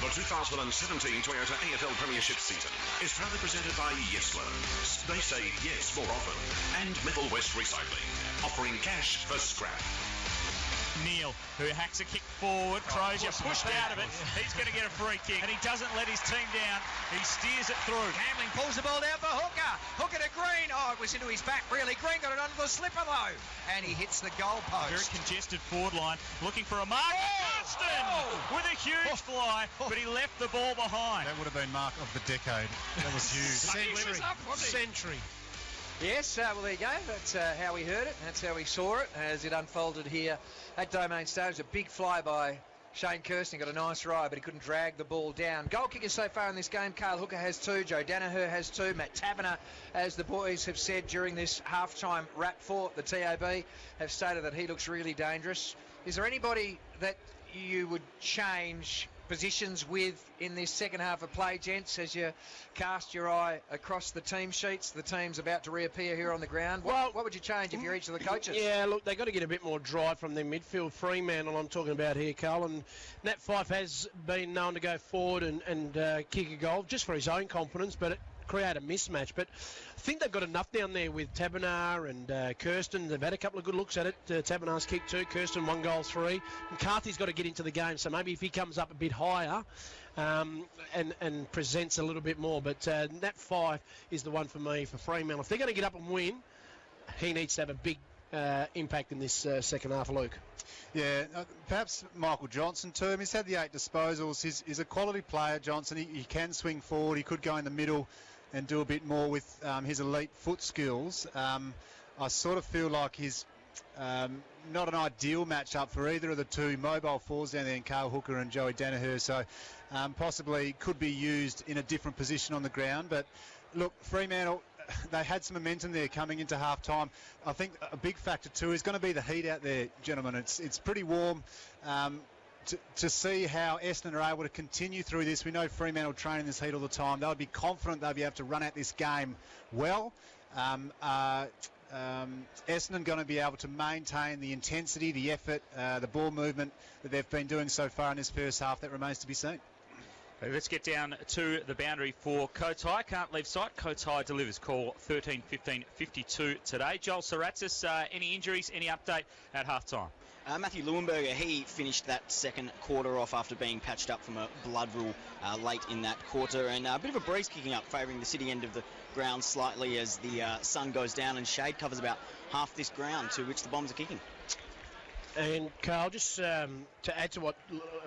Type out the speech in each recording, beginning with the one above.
The 2017 Toyota AFL Premiership season is proudly presented by Yes Loans. They say yes more often. And Metal West Recycling, offering cash for scrap. Neil, who hacks a kick forward, Crozier pushed out of it. He's going to get a free kick, and he doesn't let his team down. He steers it through. Hamling pulls the ball down for Hooker. Hooker to Green. Oh, it was into his back, really. Green got it under the slipper, though. And he hits the goal post. Very congested forward line, looking for a mark. Austin with a huge fly, but he left the ball behind. That would have been mark of the decade. That was huge. Century. Yes, well, there you go. That's how we heard it. That's how we saw it as it unfolded here at Domain Stadium. A big fly by Shane Kirsten. Got a nice ride, but he couldn't drag the ball down. Goal kickers so far in this game. Cale Hooker has 2. Joe Danaher has 2. Matt Taverner, as the boys have said during this halftime wrap for the TAB, have stated that he looks really dangerous. Is there anybody that you would change positions with in this second half of play, gents, as you cast your eye across the team sheets? The team's about to reappear here on the ground. What would you change if you're each of the coaches? Yeah, look, they've got to get a bit more drive from their midfield. Fremantle I'm talking about here, Carl, and Nat Fyfe has been known to go forward and kick a goal just for his own confidence, but it create a mismatch. But I think they've got enough down there with Tabernar and Kirsten. They've had a couple of good looks at it. Tabernar's kick 2, Kirsten 1 goal 3. McCarthy's got to get into the game, so maybe if he comes up a bit higher and presents a little bit more. But Nat Fyfe is the one for me for Fremantle. If they're going to get up and win, he needs to have a big impact in this second half, Luke. Yeah, perhaps Michael Johnson too. He's had the 8 disposals. He's a quality player, Johnson. He can swing forward. He could go in the middle and do a bit more with his elite foot skills. I sort of feel like he's not an ideal matchup for either of the two mobile forwards down there in Cale Hooker and Joey Danaher, so possibly could be used in a different position on the ground. But look, Fremantle, they had some momentum there coming into half-time. I think a big factor too is going to be the heat out there, gentlemen. It's pretty warm. To see how Essendon are able to continue through this. We know Fremantle train in this heat all the time. They'll be confident they'll be able to run out this game well. Essendon going to be able to maintain the intensity, the effort, the ball movement that they've been doing so far in this first half. That remains to be seen. Let's get down to the boundary for Kotai. Can't leave sight. Kotai delivers. Call 13-15-52 today. Joel Saratzis, any injuries, any update at half-time? Matthew Leuenberger, he finished that second quarter off after being patched up from a blood rule late in that quarter, and a bit of a breeze kicking up, favouring the city end of the ground slightly as the sun goes down and shade covers about half this ground to which the Bombs are kicking. And Carl, just to add to what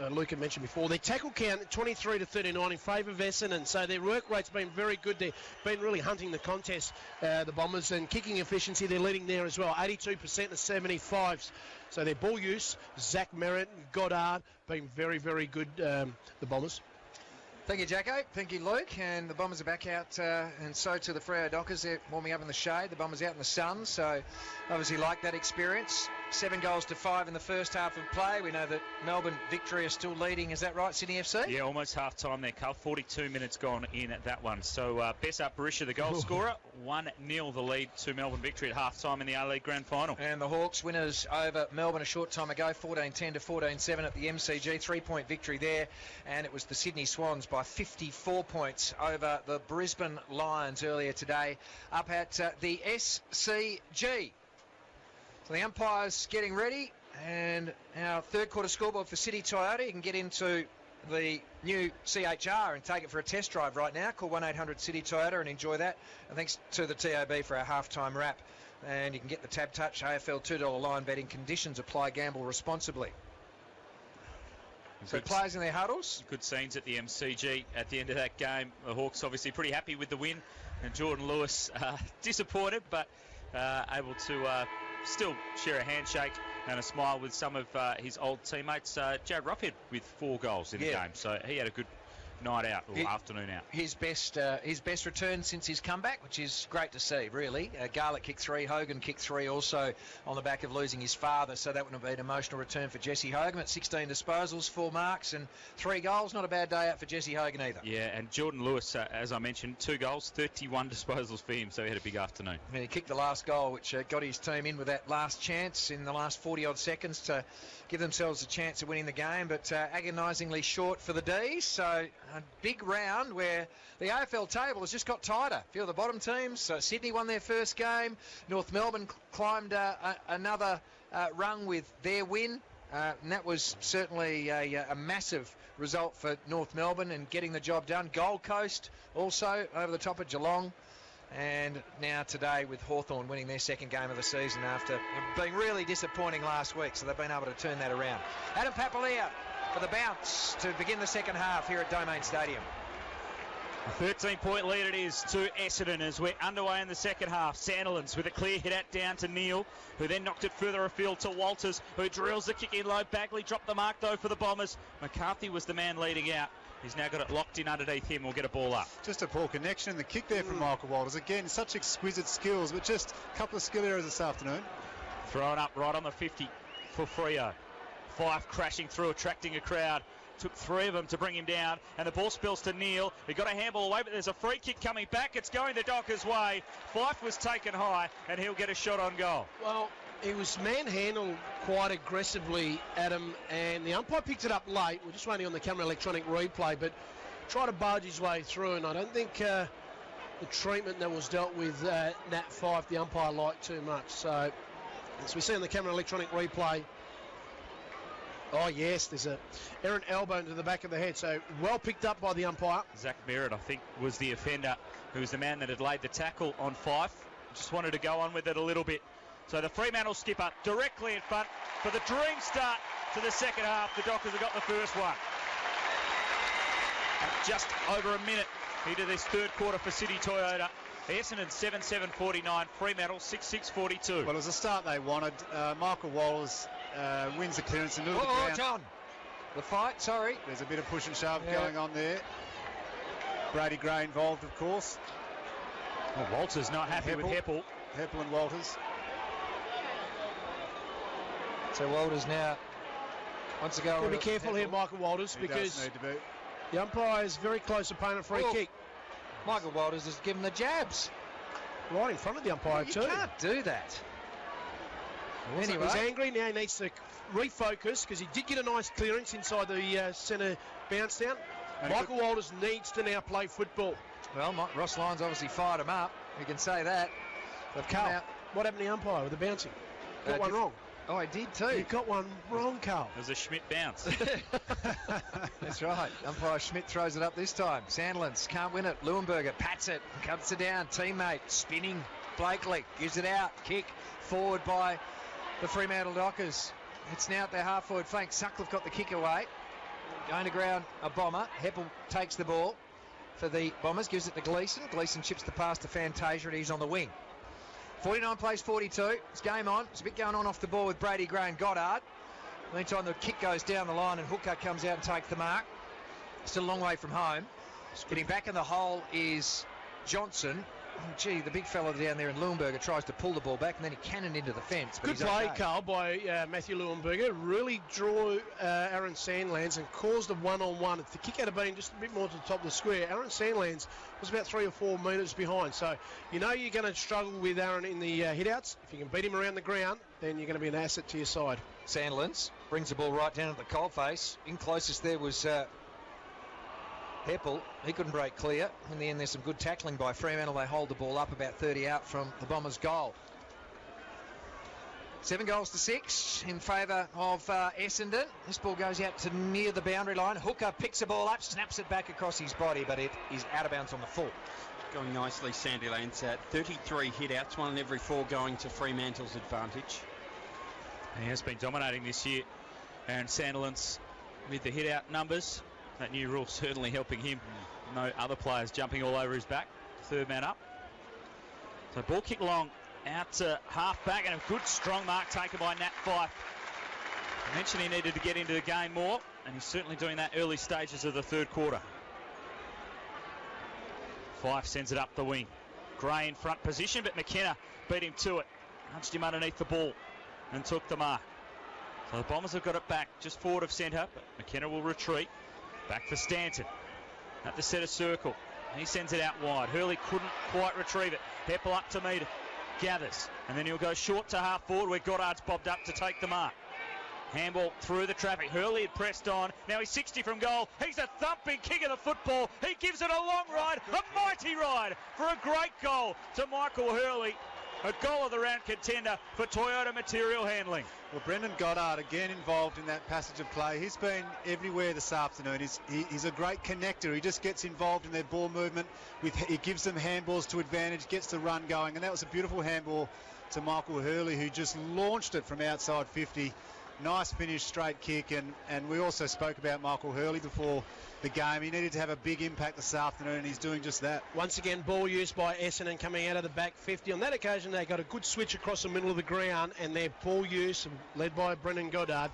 Luke had mentioned before, their tackle count 23-39 in favour of Essendon, so their work rate's been very good. They've been really hunting the contest, the Bombers, and kicking efficiency, they're leading there as well, 82% to 75s. So their ball use, Zach Merritt, Goddard, been very, very good, the Bombers. Thank you, Jacko. Thank you, Luke. And the Bombers are back out, and so too the Freo Dockers. They're warming up in the shade. The Bombers out in the sun, so obviously like that experience. 7-5 in the first half of play. We know that Melbourne Victory are still leading. Is that right, Sydney FC? Yeah, almost half-time there, Carl. 42 minutes gone in at that one. So Bessart Barisha, the goal scorer. 1-0 the lead to Melbourne Victory at half-time in the A-League Grand Final. And the Hawks winners over Melbourne a short time ago, 14-10 to 14-7 at the MCG. 3-point victory there. And it was the Sydney Swans by 54 points over the Brisbane Lions earlier today up at the SCG. So the umpire's getting ready, and our third quarter scoreboard for City Toyota. You can get into the new CHR and take it for a test drive right now. Call 1-800-CITY Toyota and enjoy that. And thanks to the TAB for our halftime wrap. And you can get the Tab Touch AFL $2 line betting. Conditions apply. Gamble responsibly. So players in their huddles. Good scenes at the MCG at the end of that game. The Hawks obviously pretty happy with the win, and Jordan Lewis disappointed, but able to still share a handshake and a smile with some of his old teammates. Jared Roughead with 4 goals in the game, so he had a night out, or afternoon out. His best return since his comeback, which is great to see, really. Garlick kicked 3, Hogan kicked 3 also on the back of losing his father, so that would have been an emotional return for Jesse Hogan. At 16 disposals, 4 marks and 3 goals. Not a bad day out for Jesse Hogan either. Yeah, and Jordan Lewis, as I mentioned, 2 goals, 31 disposals for him, so he had a big afternoon. And he kicked the last goal, which got his team in with that last chance in the last 40-odd seconds to give themselves a chance of winning the game, but agonisingly short for the D's. So a big round where the AFL table has just got tighter. A few of the bottom teams, Sydney won their first game. North Melbourne climbed another rung with their win. And that was certainly a massive result for North Melbourne and getting the job done. Gold Coast also over the top of Geelong. And now today with Hawthorn winning their second game of the season after being really disappointing last week. So they've been able to turn that around. Adam Papalia for the bounce to begin the second half here at Domain Stadium. A 13-point lead it is to Essendon as we're underway in the second half. Sandilands with a clear hit out down to Neal, who then knocked it further afield to Walters, who drills the kick in low. Bagley dropped the mark though for the Bombers. McCarthy was the man leading out. He's now got it locked in underneath him. We'll get a ball up. Just a poor connection in the kick there from Michael Walters. Again, such exquisite skills, but just a couple of skill errors this afternoon. Thrown up right on the 50 for Freo. Fife crashing through, attracting a crowd. Took 3 of them to bring him down, and the ball spills to Neal. He got a handball away, but there's a free kick coming back. It's going the Dockers' way. Fife was taken high, and he'll get a shot on goal. Well, he was manhandled quite aggressively, Adam, and the umpire picked it up late. We're just waiting on the camera electronic replay, but tried to barge his way through, and I don't think the treatment that was dealt with Nat Fife, the umpire, liked too much. So, as we see on the camera electronic replay, oh yes, there's a errant elbow into the back of the head, so well picked up by the umpire. Zach Merritt, I think, was the offender, who was the man that had laid the tackle on Fife. Just wanted to go on with it a little bit. So the Fremantle skipper directly in front for the dream start to the second half. The Dockers have got the first one. At just over a minute into this third quarter for City Toyota. Essendon 7-7-49, Fremantle 6-6-42. Well, it was a start they wanted. Michael Walters wins the clearance in the middle of the ground. John. The fight, sorry. There's a bit of push and shove going on there. Brady Gray involved, of course. Well, Walters not happy with Heppel. Heppel and Walters. So Walters now wants to go. Be careful here, Michael Walters, because the umpire is very close opponent free kick. Michael Walters has given the jabs. Right in front of the umpire too. You can't do that. Anyway, he's angry now. He needs to refocus because he did get a nice clearance inside the centre bounce down. Michael Walters needs to now play football. Well, Ross Lyons obviously fired him up. You can say that. They've come out. What happened to the umpire with the bouncing? Got one wrong. Oh, I did too. You got one wrong, Carl. It was a Schmidt bounce. That's right. Umpire Schmidt throws it up this time. Sandlands can't win it. Leuenberger pats it, cuts it down. Teammate spinning. Blakely gives it out. Kick forward by the Fremantle Dockers. It's now at their half-forward flank. Sutcliffe got the kick away. Going to ground a Bomber. Heppel takes the ball for the Bombers. Gives it to Gleeson. Gleeson chips the pass to Fantasia, and he's on the wing. 49 plays 42. It's game on. There's a bit going on off the ball with Brady Gray and Goddard. Meantime, the kick goes down the line and Hooker comes out and takes the mark. Still a long way from home. Getting back in the hole is Johnson. Oh, gee, the big fella down there in Leuenberger tries to pull the ball back and then he cannoned into the fence. But good play, Carl, by Matthew Leuenberger. Really drew Aaron Sandlands and caused a one-on-one. If the kick had been just a bit more to the top of the square, Aaron Sandlands was about 3 or 4 metres behind. So you know you're going to struggle with Aaron in the hit-outs. If you can beat him around the ground, then you're going to be an asset to your side. Sandlands brings the ball right down at the coalface. In closest there was Heppel. He couldn't break clear. In the end, there's some good tackling by Fremantle. They hold the ball up about 30 out from the Bombers' goal. 7 goals to 6 in favour of Essendon. This ball goes out to near the boundary line. Hooker picks the ball up, snaps it back across his body, but it is out of bounds on the full. Going nicely, Sandilands. 33 hit-outs, 1 in every 4 going to Fremantle's advantage. He has been dominating this year, and Sandilands with the hit-out numbers. That new rule certainly helping him. No other players jumping all over his back. Third man up. So ball kick long out to half back, and a good strong mark taken by Nat Fife. I mentioned he needed to get into the game more, and he's certainly doing that early stages of the third quarter. Fife sends it up the wing. Gray in front position, but McKenna beat him to it. Punched him underneath the ball and took the mark. So the Bombers have got it back just forward of centre, but McKenna will retreat. Back for Stanton at the centre circle. He sends it out wide. Hurley couldn't quite retrieve it. Heppel up to meet it. Gathers. And then he'll go short to half forward where Goddard's bobbed up to take the mark. Handball through the traffic. Hurley had pressed on. Now he's 60 from goal. He's a thumping kick of the football. He gives it a long ride, a mighty ride for a great goal to Michael Hurley. A goal of the round contender for Toyota Material Handling. Well, Brendan Goddard again involved in that passage of play. He's been everywhere this afternoon. He's a great connector. He just gets involved in their ball movement. He gives them handballs to advantage, gets the run going. And that was a beautiful handball to Michael Hurley, who just launched it from outside 50. Nice finish, straight kick. And we also spoke about Michael Hurley before the game. He needed to have a big impact this afternoon, and he's doing just that. Once again, ball use by Essendon coming out of the back 50. On that occasion, they got a good switch across the middle of the ground, and their ball use, led by Brendan Goddard,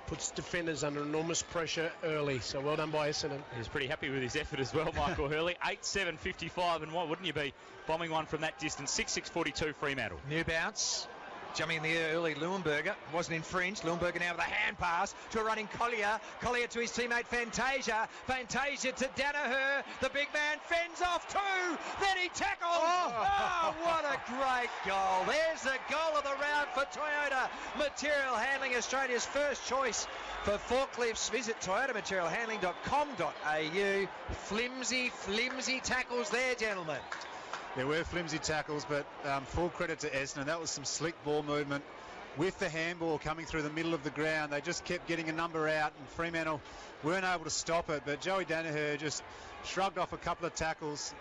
puts defenders under enormous pressure early. So well done by Essendon. He was pretty happy with his effort as well, Michael Hurley. 8-7-55, and why wouldn't you be bombing one from that distance? 6-6-42 Fremantle. New bounce. Jumping in the air early, Leuenberger. Wasn't infringed. Leuenberger now with a hand pass to a running Collier. Collier to his teammate Fantasia. Fantasia to Danaher. The big man fends off too. Then he tackles. Oh, what a great goal. There's the goal of the round for Toyota Material Handling, Australia's first choice for forklifts. Visit toyotamaterialhandling.com.au. Flimsy tackles there, gentlemen. There were flimsy tackles, but full credit to Essendon. That was some slick ball movement with the handball coming through the middle of the ground. They just kept getting a number out, and Fremantle weren't able to stop it. But Joey Danaher just shrugged off a couple of tackles.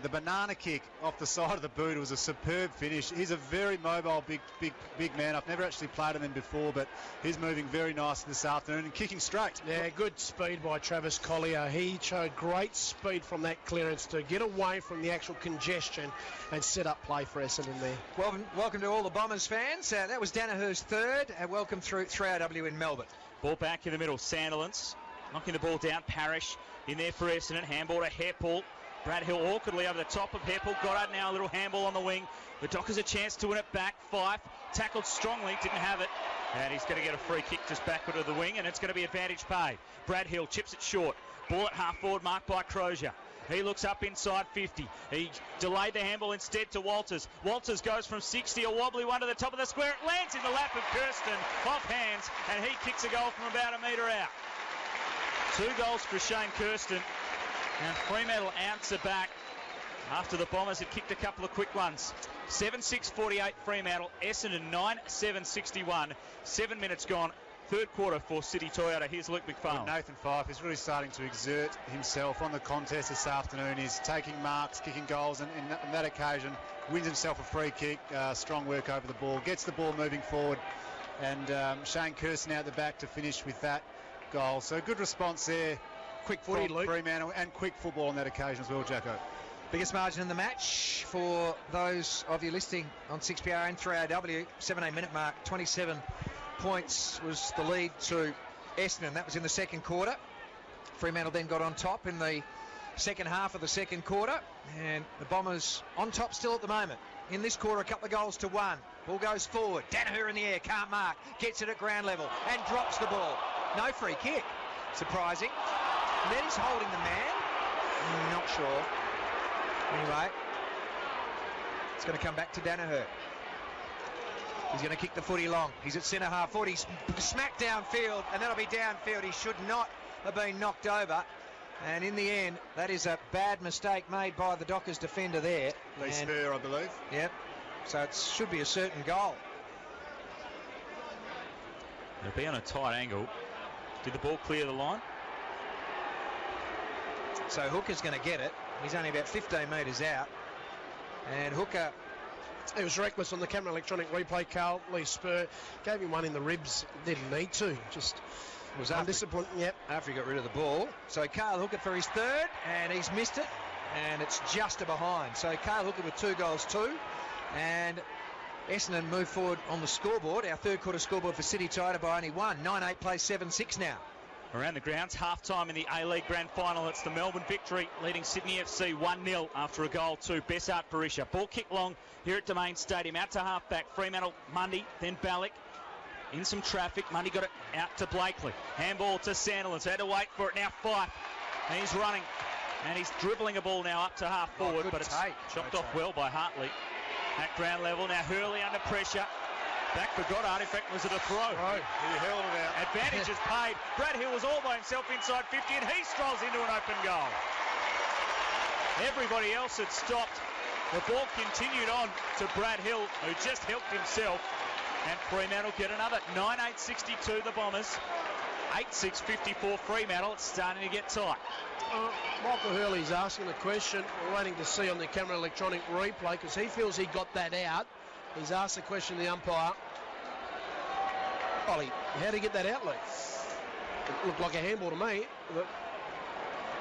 The banana kick off the side of the boot was a superb finish. He's a very mobile, big man. I've never actually played with him before, but he's moving very nice this afternoon and kicking straight. Yeah, good speed by Travis Collier. He showed great speed from that clearance to get away from the actual congestion and set up play for Essendon there. Welcome to all the Bombers fans. That was Danaher's third, and welcome through 3AW in Melbourne. Ball back in the middle. Sandilands knocking the ball down. Parrish in there for Essendon. Handball to Heppel. Brad Hill awkwardly over the top of Heppel. Goddard now a little handball on the wing. The Dockers a chance to win it back. Fife tackled strongly, didn't have it. And he's going to get a free kick just backward of the wing, and it's going to be advantage paid. Brad Hill chips it short. Ball at half forward, marked by Crozier. He looks up inside 50. He delayed the handball instead to Walters. Walters goes from 60, a wobbly one to the top of the square. It lands in the lap of Kirsten, off hands, and he kicks a goal from about a metre out. 2 goals for Shane Kirsten, and Fremantle answer back after the Bombers had kicked a couple of quick ones. 7-6-48 Fremantle, Essendon 9-7-61. 7 minutes gone. Third quarter for City Toyota. Here's Luke McFarlane. Nathan Fife is really starting to exert himself on the contest this afternoon. He's taking marks, kicking goals, and on that occasion wins himself a free kick. Strong work over the ball, gets the ball moving forward, and Shane Kirsten out the back to finish with that goal. So good response there. Quick footy, Luke. Fremantle, and quick football on that occasion as well, Jacko. Biggest margin in the match for those of you listening on 6PR and 3AW. 17-minute mark, 27 points was the lead to Essendon. That was in the second quarter. Fremantle then got on top in the second half of the second quarter, and the Bombers on top still at the moment. In this quarter, a couple of goals to 1. Ball goes forward. Danaher in the air, can't mark. Gets it at ground level and drops the ball. No free kick. Surprising. And then he's holding the man. Not sure. Anyway, it's going to come back to Danaher. He's going to kick the footy long. He's at centre half forward. He's smacked downfield, and that'll be downfield. He should not have been knocked over. And in the end, that is a bad mistake made by the Dockers defender there. Lee Spur, I believe. Yep. So it should be a certain goal. It'll be on a tight angle. Did the ball clear the line? So Hooker's going to get it. He's only about 15 metres out. And Hooker... It was reckless on the camera electronic replay, Carl. Lee Spur gave him one in the ribs. Didn't need to. Just was undisciplined. Yep. After he got rid of the ball. So Carl Hooker for his third, and he's missed it. And it's just a behind. So Carl Hooker with 2 goals too. And Essendon move forward on the scoreboard. Our third quarter scoreboard for City Toyota by only 1. 9-8 plays 7-6 now. around the grounds. Half-time in the A-League Grand Final. It's the Melbourne Victory leading Sydney FC 1-0 after a goal to Bessart Barisha. Ball kick long here at Domain Stadium. Out to half-back. Fremantle, Mundy, then Ballick. In some traffic. Mundy got it out to Blakely. Handball to Sandilands. Had to wait for it. Now Fife. And he's running. And he's dribbling a ball now up to half forward. But it's chopped off well by Hartley. At ground level. Now Hurley under pressure. Back for Goddard. In fact, was it a throw? He held it out. Advantage is paid. Brad Hill was all by himself inside 50 and he strolls into an open goal. Everybody else had stopped. The ball continued on to Brad Hill, who just helped himself. And Fremantle get another. 9-8-62 the Bombers. 8-6-54 Fremantle. It's starting to get tight. Michael Hurley's asking the question. We're waiting to see on the camera electronic replay because he feels he got that out. He's asked the question to the umpire. Ollie, how do you get that out, Lee? It looked like a handball to me. But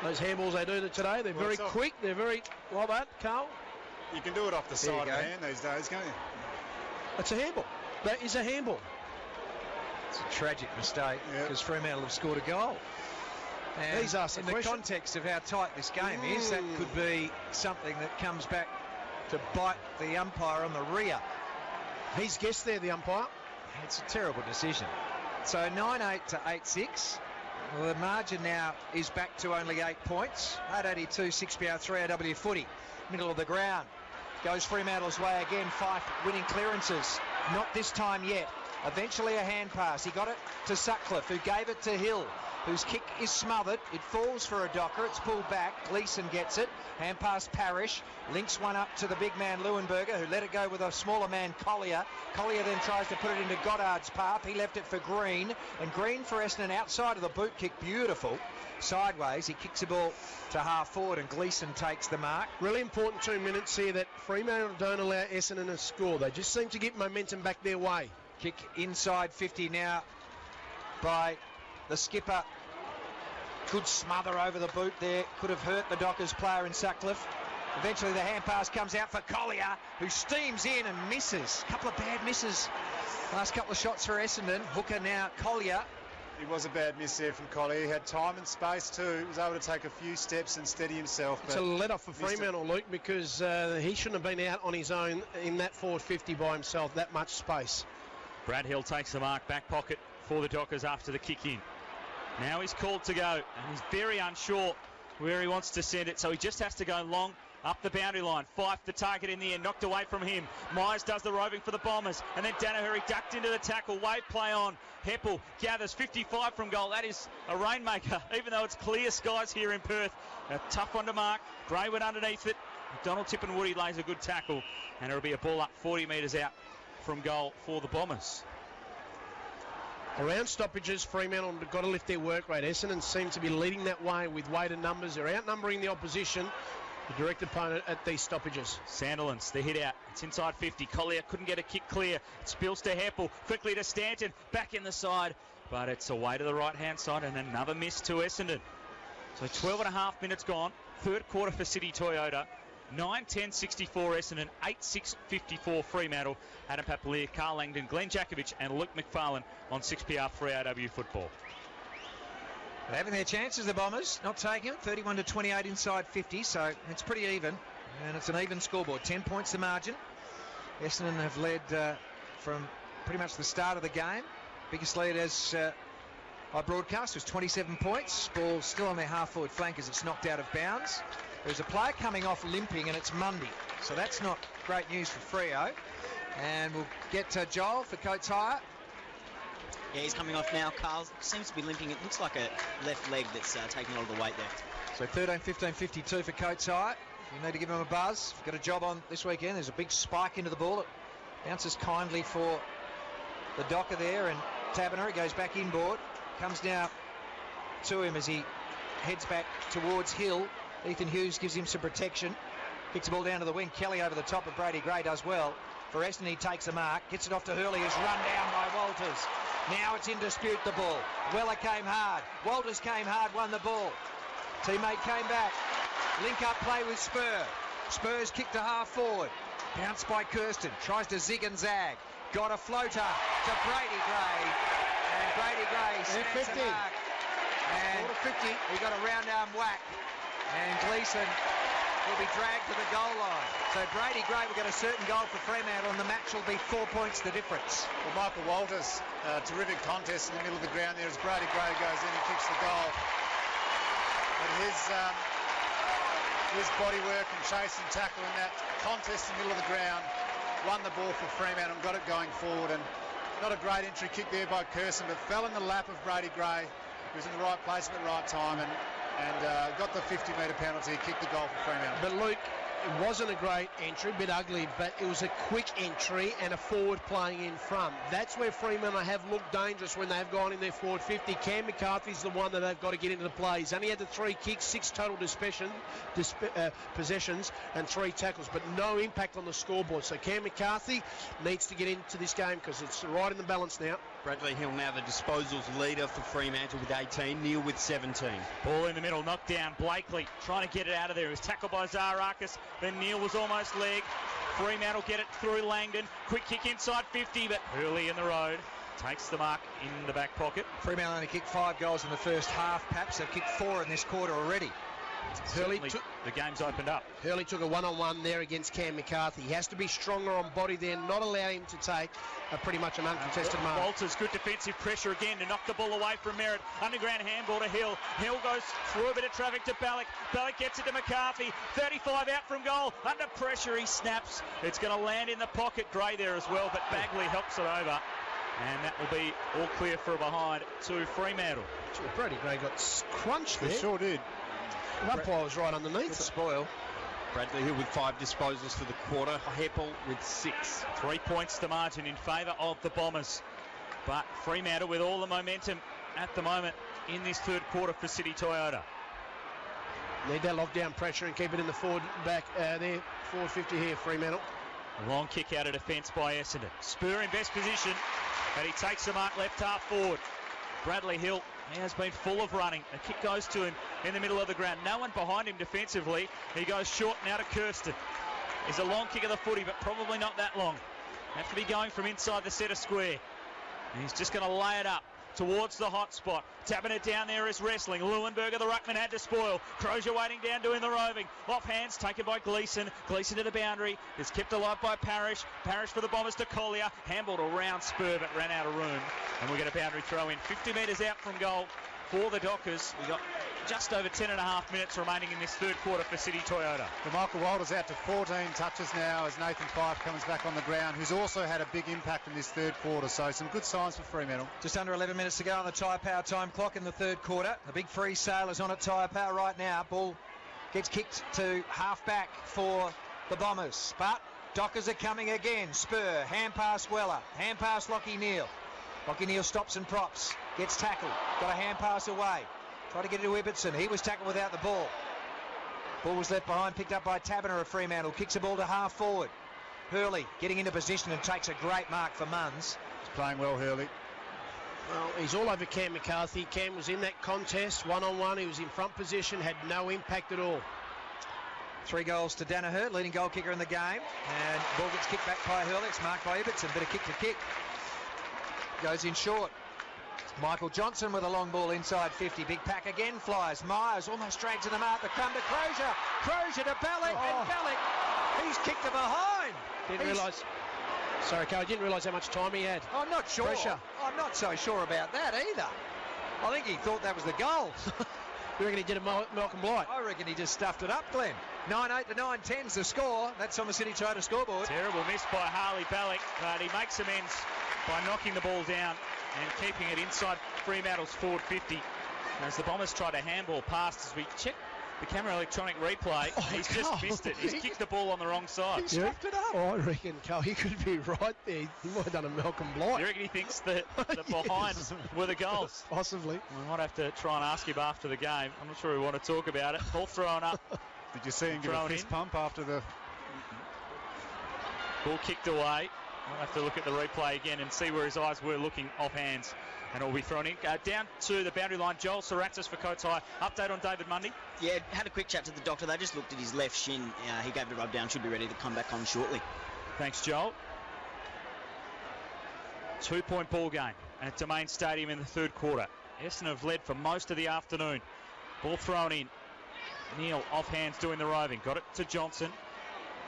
those handballs they do today, they're very quick. They're very... Like that, Carl? You can do it off the side of the hand these days, can't you? It's a handball. That is a handball. It's a tragic mistake because Fremantle have scored a goal. And he's asked the question. The context of how tight this game is, that could be something that comes back to bite the umpire on the rear. He's guessed there, the umpire. It's a terrible decision. So 9-8 to 8-6. Well, the margin now is back to only 8 points. 8-82, 6PR, 3AW footy. Middle of the ground. Goes Fremantle's way again. Fife winning clearances. Not this time yet. Eventually a hand pass. He got it to Sutcliffe, who gave it to Hill, whose kick is smothered. It falls for a Docker. It's pulled back. Gleeson gets it. Hand pass Parrish. Links one up to the big man Leuenberger, who let it go with a smaller man Collier. Collier then tries to put it into Goddard's path. He left it for Green. And Green for Essendon outside of the boot kick. Beautiful. Sideways. He kicks the ball to half forward and Gleeson takes the mark. Really important 2 minutes here that Fremantle don't allow Essendon to score. They just seem to get momentum back their way. Kick inside 50 now by the skipper. Good smother over the boot there. Could have hurt the Dockers player in Sutcliffe. Eventually the hand pass comes out for Collier, who steams in and misses. A couple of bad misses. Last couple of shots for Essendon. Hooker now, Collier. It was a bad miss there from Collier. He had time and space too. He was able to take a few steps and steady himself. It's a let-off for Fremantle, Luke, because he shouldn't have been out on his own in that forward 50 by himself, that much space. Brad Hill takes the mark, back pocket for the Dockers after the kick in. Now he's called to go, and he's very unsure where he wants to send it, so he just has to go long up the boundary line. Fife the target in the end, knocked away from him. Myers does the roving for the Bombers, and then Danaher ducked into the tackle. Wave play on. Heppel gathers 55 from goal. That is a rainmaker, even though it's clear skies here in Perth. A tough one to mark. Greywood underneath it. Donald Tippenwoody lays a good tackle, and it'll be a ball up 40 metres out from goal for the Bombers. Around stoppages, Fremantle have got to lift their work rate. Essendon seem to be leading that way with weighted numbers. They're outnumbering the opposition, the direct opponent, at these stoppages. Sandilands, the hit out. It's inside 50. Collier couldn't get a kick clear. It spills to Heppel. Quickly to Stanton. Back in the side. But it's away to the right-hand side and another miss to Essendon. So 12 and a half minutes gone. Third quarter for City Toyota. 9-10-64 Essendon, 8-6-54 Fremantle. Adam Papalier, Carl Langdon, Glenn Jakovic and Luke McFarlane on 6PR 3AW football. They're having their chances, the Bombers. Not taking it. 31 to 28 inside 50, so it's pretty even. And it's an even scoreboard. 10 points the margin. Essendon have led from pretty much the start of the game. Biggest lead as I broadcast was 27 points. Ball still on their half-forward flank as it's knocked out of bounds. There's a player coming off limping, and it's Mundy. So that's not great news for Freo. And we'll get to Joel for Coates Hire. Yeah, he's coming off now. Carl seems to be limping. It looks like a left leg that's taking all the weight there. So 13-15-52 for Coates Hire. You need to give him a buzz. Got a job on this weekend. There's a big spike into the ball. It bounces kindly for the Docker there, and Taberner. It goes back inboard. Comes now to him as he heads back towards Hill. Ethan Hughes gives him some protection. Kicks the ball down to the wing. Kelly over the top of Brady Gray does well. For Essendon, he takes a mark. Gets it off to Hurley, who's run down by Walters. Now it's in dispute, the ball. Weller came hard. Walters came hard, won the ball. Teammate came back. Link up play with Spur. Spurs kick to half forward. Bounced by Kirsten. Tries to zig and zag. Got a floater to Brady Gray. And Brady Gray snaps a mark. And 50, he got a round arm whack. And Gleeson will be dragged to the goal line. So Brady Gray will get a certain goal for Fremantle, and the match will be 4 points the difference. Well, Michael Walters, terrific contest in the middle of the ground there as Brady Gray goes in and kicks the goal. But his body work and chase and tackle in that contest in the middle of the ground won the ball for Fremantle and got it going forward. And not a great entry kick there by Kirsten, but fell in the lap of Brady Gray, who was in the right place at the right time and got the 50-metre penalty, kicked the goal for Fremantle. But Luke, it wasn't a great entry, a bit ugly, but it was a quick entry and a forward playing in front. That's where Fremantle have looked dangerous when they've gone in their forward 50. Cam McCarthy's the one that they've got to get into the play. He's only had the 3 kicks, 6 total possessions and 3 tackles, but no impact on the scoreboard. So Cam McCarthy needs to get into this game because it's right in the balance now. Bradley Hill now the disposals leader for Fremantle with 18, Neil with 17. Ball in the middle, knocked down. Blakely trying to get it out of there. He was tackled by Zarakis. Then Neil was almost leg. Fremantle get it through Langdon. Quick kick inside 50, but early in the road. Takes the mark in the back pocket. Fremantle only kicked 5 goals in the first half, perhaps. They've kicked 4 in this quarter already. The game's opened up. Hurley took a one-on-one there against Cam McCarthy. He has to be stronger on body there, not allow him to take pretty much an uncontested mark. Walters, good defensive pressure again to knock the ball away from Merritt. Underground handball to Hill. Hill goes through a bit of traffic to Ballack. Ballack gets it to McCarthy. 35 out from goal. Under pressure, he snaps. It's going to land in the pocket. Gray there as well, but Bagley helps it over. And that will be all clear for a behind to Fremantle. Brady Gray got crunched there. He sure did. The umpire was right underneath. Spoil. Bradley Hill with 5 disposals for the quarter. Heppel with 6. 3 points to margin in favour of the Bombers. But Fremantle with all the momentum at the moment in this third quarter for City Toyota. Need that lockdown pressure and keep it in the forward back there. 450 here, Fremantle. A long kick out of defence by Essendon. Spur in best position, but he takes the mark left half forward. Bradley Hill, he has been full of running. A kick goes to him in the middle of the ground. No one behind him defensively. He goes short now to Kirsten. It's a long kick of the footy, but probably not that long. Have to be going from inside the centre square. And he's just going to lay it up towards the hot spot. Tapping it down there is Wrestling. Leuenberger, the ruckman, had to spoil. Crozier waiting down, doing the roving. Off hands, taken by Gleeson. Gleeson to the boundary. Is kept alive by Parrish. Parrish for the Bombers to Collier. Handballed around Spur, but ran out of room. And we get a boundary throw in. 50 metres out from goal for the Dockers. We got just over 10.5 minutes remaining in this third quarter for City Toyota. Well, Michael Walters out to 14 touches now as Nathan Fyfe comes back on the ground, who's also had a big impact in this third quarter. So some good signs for Fremantle. Just under 11 minutes to go on the Tyre Power time clock in the third quarter. The big free sale is on at Tyre Power right now. Ball gets kicked to half back for the Bombers. But Dockers are coming again. Spur, hand pass Weller, hand pass Lockie Neal. Lockie Neal stops and props, gets tackled, got a hand pass away. Try to get it to Ibbotson. He was tackled without the ball. Ball was left behind, picked up by Taberner of Fremantle. Kicks the ball to half forward. Hurley getting into position and takes a great mark for Munns. He's playing well, Hurley. Well, he's all over Cam McCarthy. Cam was in that contest, one-on-one. He was in front position, had no impact at all. 3 goals to Danaher, leading goal kicker in the game. And ball gets kicked back by Hurley. It's marked by Ibbotson. Bit of kick to kick. Goes in short. Michael Johnson with a long ball inside 50. Big pack again, flies. Myers almost drags in the mark. The crumb to Crozier. Crozier to Ballack. And Ballack, he's kicked to behind. Didn't realise. Sorry, Carl, I didn't realise how much time he had. I'm not sure. Pressure. I'm not so sure about that either. I think he thought that was the goal. You reckon he did a Malcolm Blight? I reckon he just stuffed it up, Glenn. 9-8 to 9-10's the score. That's on the City Toyota scoreboard. Terrible miss by Harley Ballack, but he makes amends by knocking the ball down and keeping it inside Fremantle's forward 50. As the Bombers try to handball past as we check the camera electronic replay. He's just missed it. He's kicked the ball on the wrong side. He stuffed it up. I reckon, Carl, he could be right there. He might have done a Malcolm Blight. You reckon he thinks that the behind were the goals? Possibly. We might have to try and ask him after the game. I'm not sure we want to talk about it. Ball thrown up. Did you see him give a fist pump after the... Ball kicked away. We'll have to look at the replay again and see where his eyes were looking off hands. And it will be thrown in. Down to the boundary line, Joel Saraxis for Coates High. Update on David Mundy. Yeah, had a quick chat to the doctor. They just looked at his left shin. He gave it a rub down. Should be ready to come back on shortly. Thanks, Joel. 2-point ball game at Domain Stadium in the third quarter. Essendon have led for most of the afternoon. Ball thrown in. Neil off hands doing the roving. Got it to Johnson.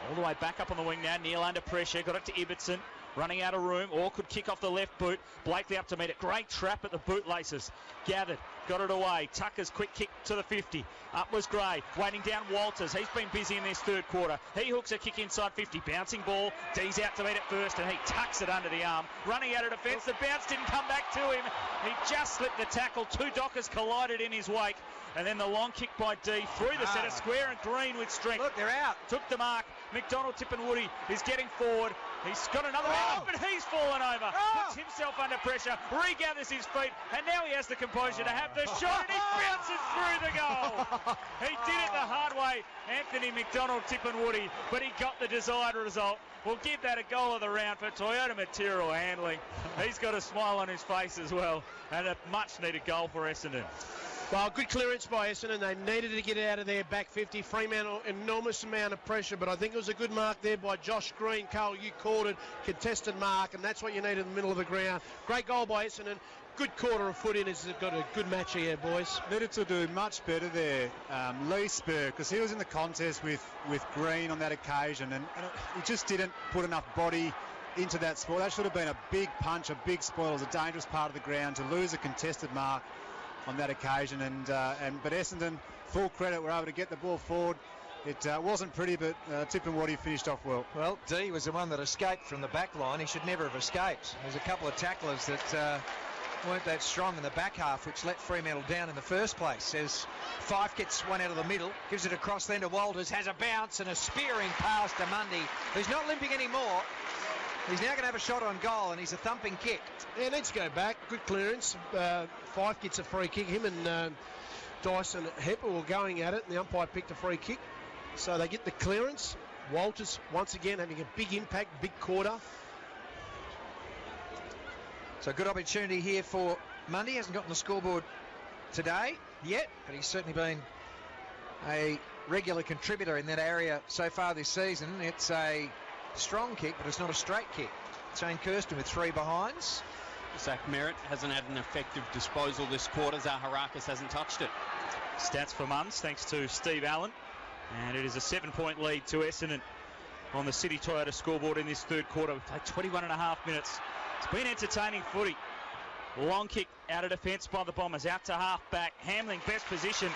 All the way back up on the wing now. Neil under pressure. Got it to Ibbotson. Running out of room. Or could kick off the left boot. Blakely up to meet it. Great trap at the bootlaces. Gathered. Got it away. Tucker's quick kick to the 50. Up was Gray. Waiting down Walters. He's been busy in this third quarter. He hooks a kick inside 50. Bouncing ball. D's out to meet it first and he tucks it under the arm. Running out of defence. The bounce didn't come back to him. He just slipped the tackle. Two Dockers collided in his wake. And then the long kick by D through the centre square and Green with strength. Look, they're out. Took the mark. McDonald, Tippenwoody is getting forward. He's got another man, but he's fallen over. Puts himself under pressure, regathers his feet, and now he has the composure to have the shot, and he bounces through the goal. He did it the hard way, Anthony McDonald, Tippenwoody, but he got the desired result. We'll give that a goal of the round for Toyota Material Handling. He's got a smile on his face as well, and a much-needed goal for Essendon. Well, good clearance by Essendon. They needed to get it out of their back 50. Fremantle, enormous amount of pressure, but I think it was a good mark there by Josh Green. Carl, you called it, contested mark, and that's what you need in the middle of the ground. Great goal by Essendon. Good quarter of foot in. Has got a good match here, boys. Needed to do much better there, Lee Spur, because he was in the contest with Green on that occasion, and he just didn't put enough body into that sport. That should have been a big punch, a big spoil. It was a dangerous part of the ground to lose a contested mark on that occasion, but Essendon, full credit, were able to get the ball forward. It wasn't pretty, but Tippenwoody finished off well. Well, D was the one that escaped from the back line. He should never have escaped. There's a couple of tacklers that weren't that strong in the back half, which let Fremantle down in the first place. As Fife gets one out of the middle, gives it across then to Walters, has a bounce and a spearing pass to Mundy, who's not limping anymore. He's now going to have a shot on goal, and he's a thumping kick. Yeah, needs to go back. Good clearance. Fife gets a free kick. Him and Dyson Hepper were going at it, and the umpire picked a free kick. So they get the clearance. Walters, once again, having a big impact, big quarter. So good opportunity here for Mundy. Hasn't gotten the scoreboard today yet, but he's certainly been a regular contributor in that area so far this season. It's a strong kick, but it's not a straight kick. Shane Kirsten with 3 behinds. Zach Merritt hasn't had an effective disposal this quarter. Zaharakis hasn't touched it. Stats for Mums, thanks to Steve Allen. And it is a 7-point lead to Essendon on the City Toyota scoreboard in this third quarter. We've played 21 and a half minutes. It's been entertaining footy. Long kick out of defence by the Bombers. Out to half back. Hamling best position.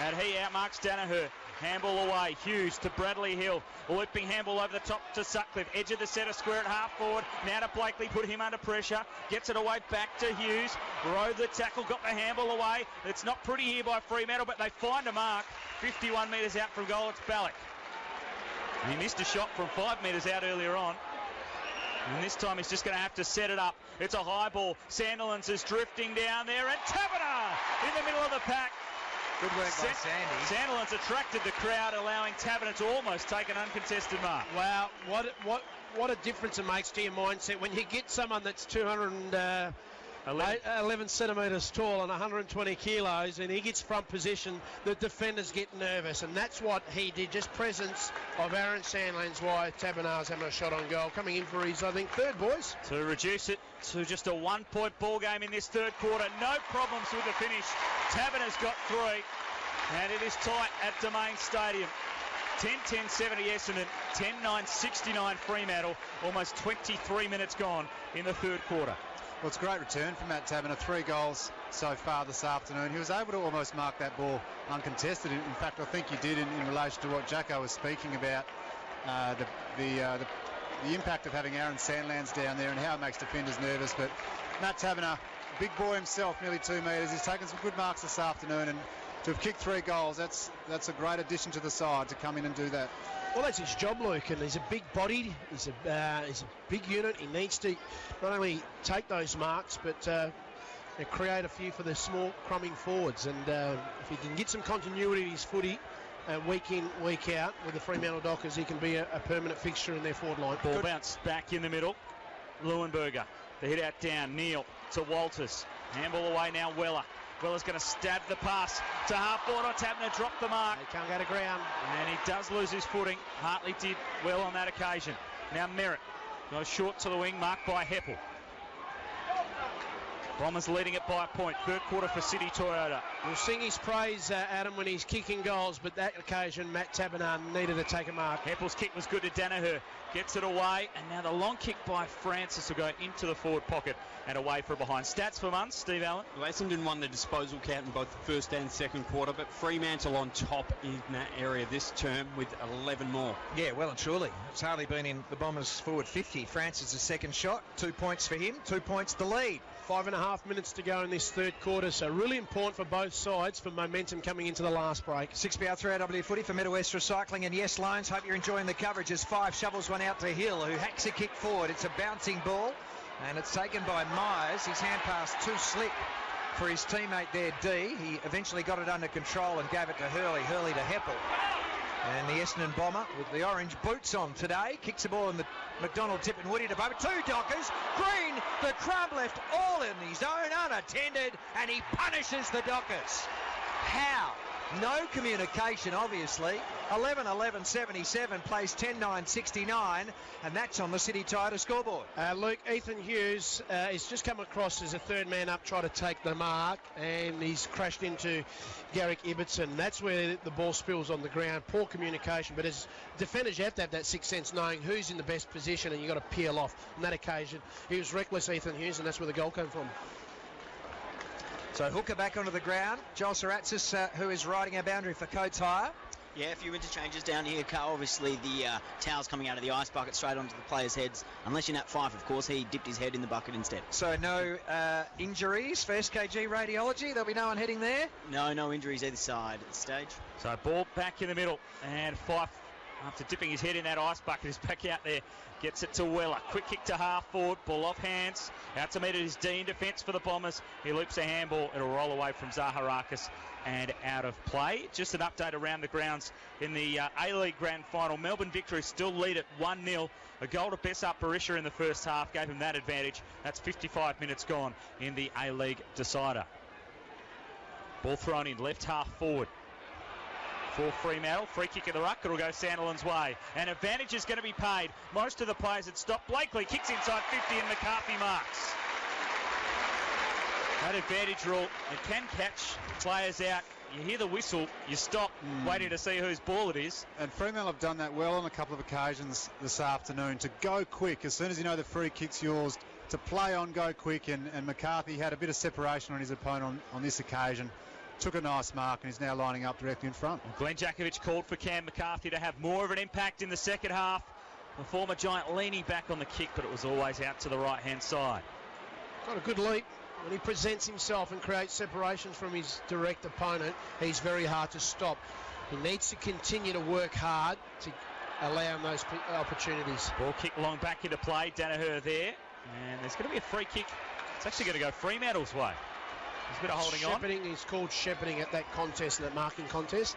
And he outmarks Danaher. Handball away. Hughes to Bradley Hill. Looping handball over the top to Sutcliffe. Edge of the centre square at half forward. Now to Blakely. Put him under pressure. Gets it away back to Hughes. Rode the tackle. Got the handball away. It's not pretty here by Fremantle, but they find a mark. 51 metres out from goal. It's Ballack. He missed a shot from 5 metres out earlier on. And this time he's just going to have to set it up. It's a high ball. Sandilands is drifting down there. And Taverner in the middle of the pack. Good work by Sandy. Sandilands attracted the crowd, allowing Taverner to almost take an uncontested mark. Wow, what a difference it makes to your mindset when you get someone that's 211 centimetres tall and 120 kilos, and he gets front position. The defenders get nervous, and that's what he did. Just presence of Aaron Sandilands, why Taberner's having a shot on goal, coming in for his, I think, third, boys. To reduce it to just a 1-point ball game in this third quarter. No problems with the finish. Taberner's got 3, and it is tight at Domain Stadium. 10-10-70 Essendon, 10-9-69 Fremantle. Almost 23 minutes gone in the third quarter. Well, it's a great return from Matt Taberner. 3 goals so far this afternoon. He was able to almost mark that ball uncontested. In fact, I think he did in relation to what Jacko was speaking about, the impact of having Aaron Sandilands down there and how it makes defenders nervous. But Matt Taberner, big boy himself, nearly 2 metres. He's taken some good marks this afternoon, and to have kicked 3 goals, that's a great addition to the side to come in and do that. Well, that's his job, Luke, and he's a big-bodied, he's a big unit. He needs to not only take those marks, but create a few for the small crumbing forwards. And if he can get some continuity in his footy week in, week out with the Fremantle Dockers, he can be a permanent fixture in their forward line. Ball bounce back in the middle. Leuenberger, the hit out down. Neil to Walters. Handball away now, Weller. Weller's going to stab the pass to half forward. Taberner dropped the mark. He can't go to ground. And he does lose his footing. Hartley did well on that occasion. Now Merritt goes short to the wing, marked by Heppel. Bombers leading it by a point. Third quarter for City Toyota. We'll sing his praise, Adam, when he's kicking goals, but that occasion, Matt Taberner needed to take a mark. Heppel's kick was good to Danaher. Gets it away, and now the long kick by Francis will go into the forward pocket and away from behind. Stats for Munns, Steve Allen. Well, Essendon won the disposal count in both the first and second quarter, but Fremantle on top in that area this term with 11 more. Yeah, well and truly. It's hardly been in the Bombers' forward 50. Francis' second shot, 2 points for him, 2 points the lead. 5.5 minutes to go in this third quarter, so really important for both sides for momentum coming into the last break. 6BR 3AW footy for Meadow West Recycling and Yes Loans. Hope you're enjoying the coverage as Five shovels one out to Hill, who hacks a kick forward. It's a bouncing ball, and it's taken by Myers. His hand pass too slick for his teammate there, D. He eventually got it under control and gave it to Hurley. Hurley to Heppel. And the Essendon bomber with the orange boots on today kicks the ball in the McDonald tip and Woody to Boba. 2 Dockers. Green, the crumb left all in his own, unattended, and he punishes the Dockers. How? No communication, obviously. 11-11-77 plays 10-9-69, and that's on the City Toyota scoreboard. Luke, Ethan Hughes has just come across as a third man up, trying to take the mark, and he's crashed into Garrick Ibbotson. That's where the ball spills on the ground. Poor communication, but as defenders, you have to have that sixth sense, knowing who's in the best position, and you've got to peel off. On that occasion, he was reckless, Ethan Hughes, and that's where the goal came from. So Hooker back onto the ground. Joel Saratzis, who is riding our boundary for Coates Hire. Yeah, a few interchanges down here, Carl. Obviously, the towels coming out of the ice bucket straight onto the players' heads. Unless you're Nat Fife, of course, he dipped his head in the bucket instead. So no injuries for SKG Radiology? There'll be no one heading there? No injuries either side at this stage. So ball back in the middle, and Fife, after dipping his head in that ice bucket, is back out there. Gets it to Weller. Quick kick to half forward. Ball off hands. Out to meet it is Dean. Defence for the Bombers. He loops a handball. It'll roll away from Zaharakis and out of play. Just an update around the grounds in the A-League Grand Final. Melbourne Victory still lead at 1-0. A goal to Bessart Barisha in the first half gave him that advantage. That's 55 minutes gone in the A-League decider. Ball thrown in. Left half forward. For Fremantle, free kick in the ruck, it'll go Sandilands' way. And advantage is going to be paid. Most of the players had stopped. Blakely kicks inside 50 and McCarthy marks. That advantage rule, it can catch players out. You hear the whistle, you stop, waiting to see whose ball it is. And Fremantle have done that well on a couple of occasions this afternoon, to go quick. As soon as you know the free kick's yours, to play on, go quick. And McCarthy had a bit of separation on his opponent on this occasion. Took a nice mark and is now lining up directly in front. Glenn Jakovich called for Cam McCarthy to have more of an impact in the second half. The former Giant leaning back on the kick, but it was always out to the right-hand side. Got a good leap. When he presents himself and creates separations from his direct opponent, he's very hard to stop. He needs to continue to work hard to allow him those opportunities. Ball kick long back into play. Danaher there. And there's going to be a free kick. It's actually going to go Fremantle's way. There's a bit of holding on. He's called shepherding at that contest, that marking contest.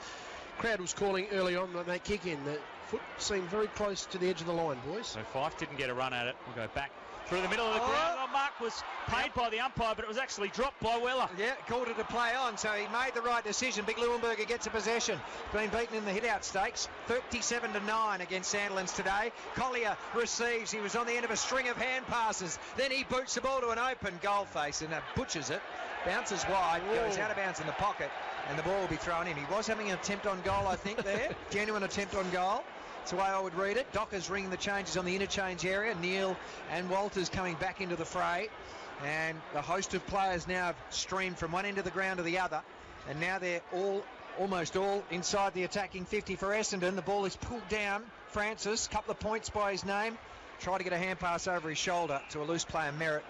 Crowd was calling early on when they kick in. The foot seemed very close to the edge of the line, boys. So Fife didn't get a run at it. We'll go back through the middle of the ground. The mark was paid by the umpire, but it was actually dropped by Weller. Yeah, called it a play on, so he made the right decision. Big Leuenberger gets a possession. Been beaten in the hit-out stakes. 37-9 against Sandilands today. Collier receives. He was on the end of a string of hand passes. Then he boots the ball to an open goal face and butchers it. Bounces wide, goes out of bounds in the pocket, and the ball will be thrown in. He was having an attempt on goal, I think, there. Genuine attempt on goal. That's the way I would read it. Dockers ringing the changes on the interchange area. Neil and Walters coming back into the fray. And the host of players now have streamed from one end of the ground to the other. And now they're almost all inside the attacking 50 for Essendon. The ball is pulled down. Francis, couple of points by his name. Tried to get a hand pass over his shoulder to a loose player, Merritt.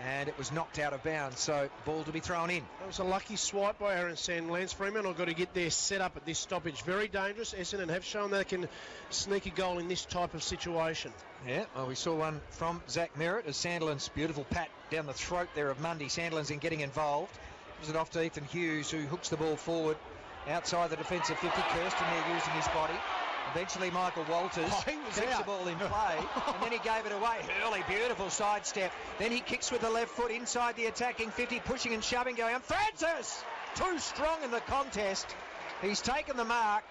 And it was knocked out of bounds, so ball to be thrown in. That was a lucky swipe by Aaron Sandilands. Fremantle got to get their set up at this stoppage. Very dangerous. Essendon have shown they can sneak a goal in this type of situation. Yeah, well, we saw one from Zach Merritt as Sandilands, beautiful pat down the throat there of Mundy. Sandilands in getting involved. Gives it off to Ethan Hughes, who hooks the ball forward outside the defensive 50. Kirsten there using his body. Eventually Michael Walters keeps the ball in play and then he gave it away. Hurley, beautiful sidestep. Then he kicks with the left foot inside the attacking 50, pushing and shoving going on. Francis! Too strong in the contest. He's taken the mark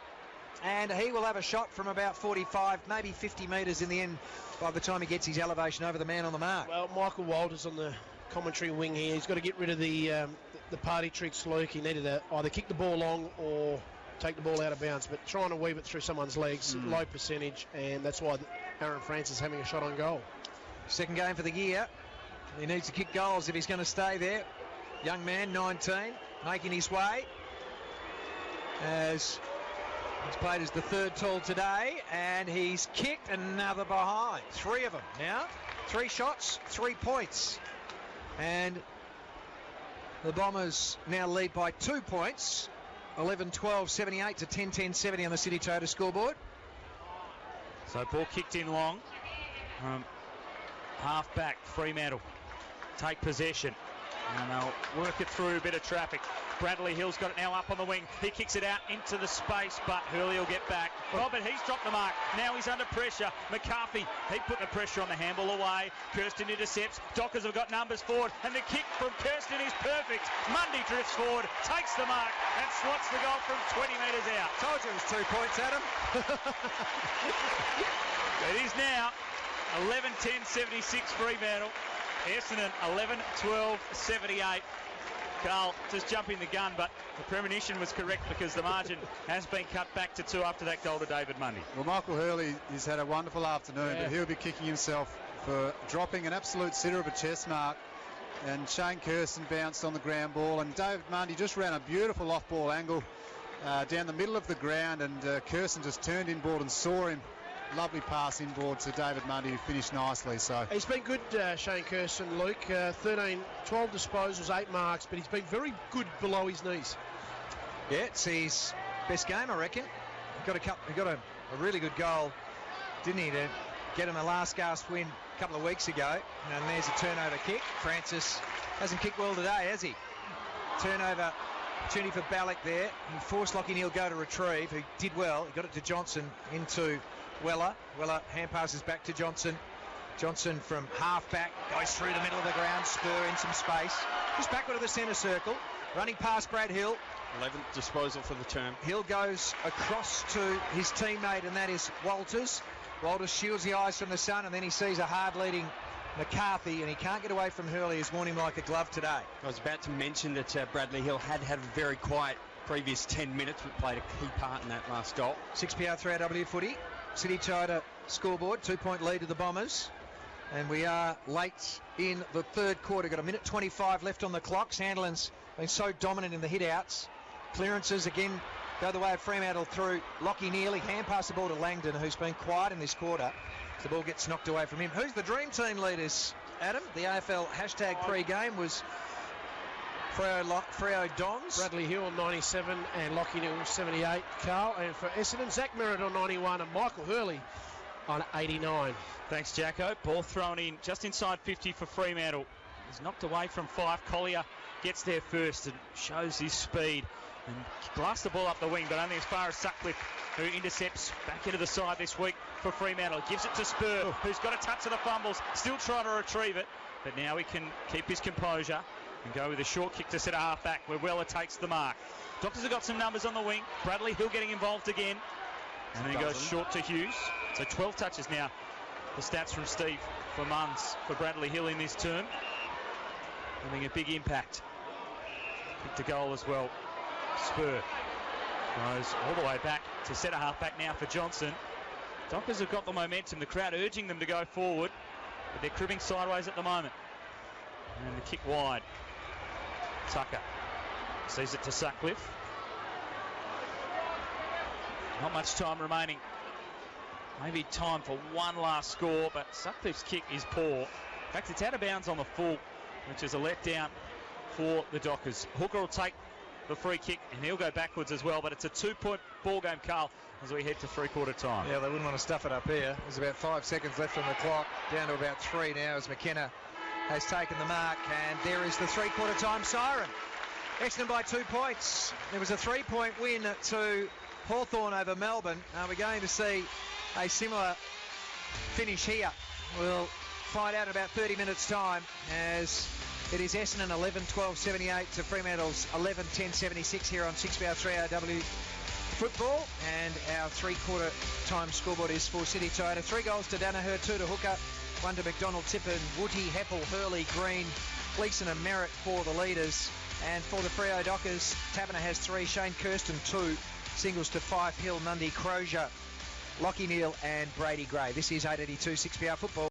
and he will have a shot from about 45, maybe 50 metres in the end by the time he gets his elevation over the man on the mark. Well, Michael Walters on the commentary wing here. He's got to get rid of the party tricks, Luke. He needed to either kick the ball long or take the ball out of bounds, but trying to weave it through someone's legs, low percentage, and that's why Aaron Francis is having a shot on goal. Second game for the year. He needs to kick goals if he's going to stay there. Young man, 19, making his way. As he's played as the third tall today, and he's kicked another behind. 3 of them now. 3 shots, 3 points. And the Bombers now lead by 2 points. 11-12-78 to 10-10-70 on the City Toyota scoreboard. So ball kicked in long. Half back, Fremantle take possession. And they'll work it through a bit of traffic. Bradley Hill's got it now up on the wing. He kicks it out into the space, but Hurley will get back. Oh, but he's dropped the mark. Now he's under pressure. McCarthy, he put the pressure on the handball away. Kirsten intercepts. Dockers have got numbers forward, and the kick from Kirsten is perfect. Mundy drifts forward, takes the mark, and slots the goal from 20 metres out. Told you it was 2 points, Adam. It is now 11-10-76 Fremantle. Essendon 11-12-78. Carl just jumping the gun, but the premonition was correct because the margin has been cut back to 2 after that goal to David Mundy. Well, Michael Hurley has had a wonderful afternoon, but he'll be kicking himself for dropping an absolute sitter of a chest mark. And Shane Kirsten bounced on the ground ball, and David Mundy just ran a beautiful off-ball angle down the middle of the ground, and Kirsten just turned inboard and saw him. Lovely pass inboard to David Mundy, who finished nicely. So he's been good, Shane Kirsten, Luke. 12 disposals, 8 marks, but he's been very good below his knees. Yeah, it's his best game, I reckon. He got a really good goal, didn't he, to get him a last gasp win a couple of weeks ago. And there's a turnover kick. Francis hasn't kicked well today, has he? Turnover opportunity for Ballack there. He forced Lockie Neal go to retrieve, who did well. He got it to Johnson into Weller. Weller hand passes back to Johnson. Johnson from half back goes through the middle of the ground, spur in some space. Just backward to the centre circle, running past Brad Hill. 11th disposal for the term. Hill goes across to his teammate, and that is Walters. Walters shields the eyes from the sun, and then he sees a hard-leading McCarthy, and he can't get away from Hurley, who's worn him like a glove today. I was about to mention that Bradley Hill had a very quiet previous 10 minutes, but played a key part in that last goal. 6PR 3RW footy. City Toyota scoreboard, 2-point lead to the Bombers. And we are late in the third quarter. Got a minute 25 left on the clock. Sandlin's been so dominant in the hit-outs. Clearances again go the way of Fremantle through Lockie Neal. He hand pass the ball to Langdon, who's been quiet in this quarter. The ball gets knocked away from him. Who's the dream team leaders, Adam? The AFL hashtag pre-game was Freo Dons. Bradley Hill 97 and Lockie Neal 78, Carl. And for Essendon, Zach Merritt on 91 and Michael Hurley on 89. Thanks, Jacko. Ball thrown in just inside 50 for Fremantle. He's knocked away from 5. Collier gets there first and shows his speed and blasts the ball up the wing, but only as far as Sutcliffe, who intercepts back into the side this week for Fremantle. Gives it to Spur, who's got a touch of the fumbles, still trying to retrieve it, but now he can keep his composure and go with a short kick to set a half back where Weller takes the mark. Doctors have got some numbers on the wing. Bradley Hill getting involved again, and then he goes short to Hughes. So 12 touches now. The stats from Steve for Munns for Bradley Hill in this term, having a big impact. Kicked a goal as well. Spur goes all the way back to set a half back now for Johnson. Dockers have got the momentum, the crowd urging them to go forward, but they're cribbing sideways at the moment. And the kick wide. Tucker sees it to Sutcliffe. Not much time remaining. Maybe time for one last score, but Sutcliffe's kick is poor. In fact, it's out of bounds on the full, which is a letdown for the Dockers. Hooker will take the free kick, and he'll go backwards as well, but it's a 2-point ball game, Carl, as we head to three-quarter time. Yeah, they wouldn't want to stuff it up here. There's about 5 seconds left on the clock, down to about 3 now as McKenna has taken the mark, and there is the three-quarter time siren. Essendon by 2 points. There was a 3-point win to Hawthorn over Melbourne. We're going to see a similar finish here. We'll find out in about 30 minutes' time, as it is Essendon 11-12-78 to Fremantle's 11-10-76 here on 6BR3RW football, and our three-quarter time scoreboard is for City Toyota. 3 goals to Danaher, 2 to Hooker, 1 to McDonald, Tippin, Woody, Heppel, Hurley, Green Gleeson and Merritt for the leaders. And for the Freo Dockers, Taberner has 3, Shane Kirsten 2, singles to Fife, Hill, Nundy, Crozier, Lockie Neal and Brady Gray. This is 882 6PR Football.